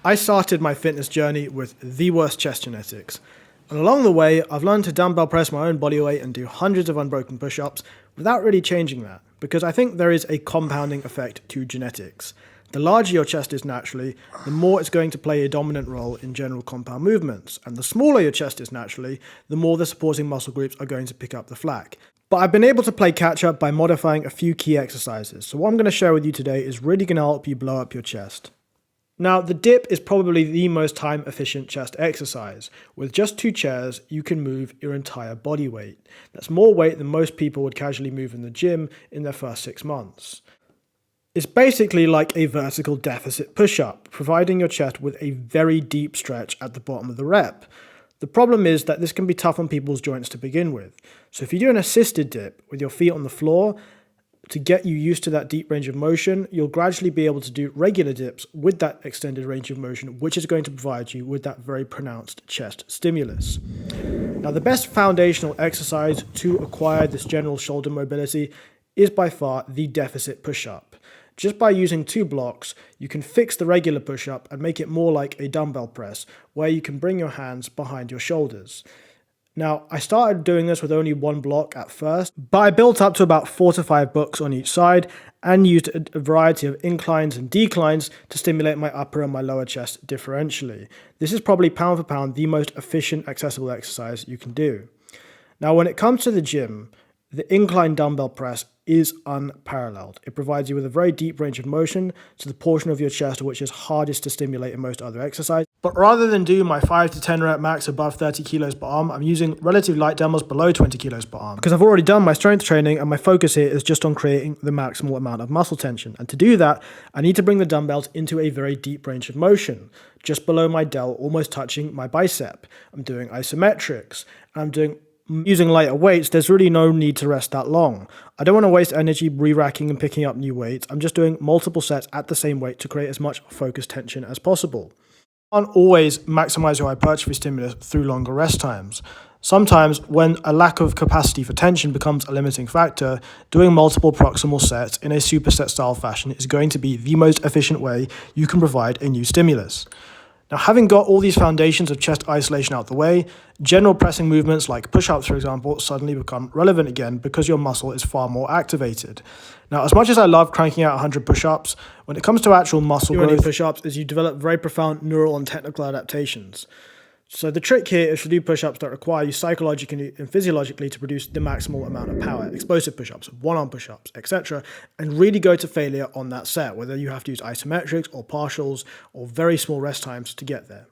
I started my fitness journey with the worst chest genetics. And along the way, I've learned to dumbbell press my own body weight and do hundreds of unbroken push-ups without really changing that, because I think there is a compounding effect to genetics. The larger your chest is naturally, the more it's going to play a dominant role in general compound movements. And the smaller your chest is naturally, the more the supporting muscle groups are going to pick up the slack. But I've been able to play catch up by modifying a few key exercises. So what I'm going to share with you today is really going to help you blow up your chest. Now, the dip is probably the most time-efficient chest exercise. With just 2 chairs, you can move your entire body weight. That's more weight than most people would casually move in the gym in their first 6 months. It's basically like a vertical deficit push-up, providing your chest with a very deep stretch at the bottom of the rep. The problem is that this can be tough on people's joints to begin with. So if you do an assisted dip with your feet on the floor, to get you used to that deep range of motion, you'll gradually be able to do regular dips with that extended range of motion, which is going to provide you with that very pronounced chest stimulus. Now, the best foundational exercise to acquire this general shoulder mobility is by far the deficit push-up. Just by using 2 blocks, you can fix the regular push-up and make it more like a dumbbell press, where you can bring your hands behind your shoulders. Now, I started doing this with only 1 block at first, but I built up to about 4 to 5 blocks on each side and used a variety of inclines and declines to stimulate my upper and my lower chest differentially. This is probably pound for pound the most efficient accessible exercise you can do. Now, when it comes to the gym, the incline dumbbell press is unparalleled. It provides you with a very deep range of motion to the portion of your chest which is hardest to stimulate in most other exercises. But rather than do my 5 to 10 rep max above 30 kilos per arm, I'm using relatively light dumbbells below 20 kilos per arm, because I've already done my strength training and my focus here is just on creating the maximal amount of muscle tension. And to do that, I need to bring the dumbbells into a very deep range of motion, just below my delt, almost touching my bicep. I'm doing isometrics, and using lighter weights. There's really no need to rest that long. I don't want to waste energy re-racking and picking up new weights. I'm just doing multiple sets at the same weight to create as much focused tension as possible. You can't always maximize your hypertrophy stimulus through longer rest times. Sometimes, when a lack of capacity for tension becomes a limiting factor, doing multiple proximal sets in a superset style fashion is going to be the most efficient way you can provide a new stimulus. Now, having got all these foundations of chest isolation out the way, general pressing movements like push-ups, for example, suddenly become relevant again because your muscle is far more activated. Now, as much as I love cranking out 100 push-ups, when it comes to actual muscle growth, push-ups is you develop very profound neural and technical adaptations. So the trick here is to do push-ups that require you psychologically and physiologically to produce the maximal amount of power, explosive push-ups, one-arm push-ups, etc., and really go to failure on that set, whether you have to use isometrics or partials or very small rest times to get there.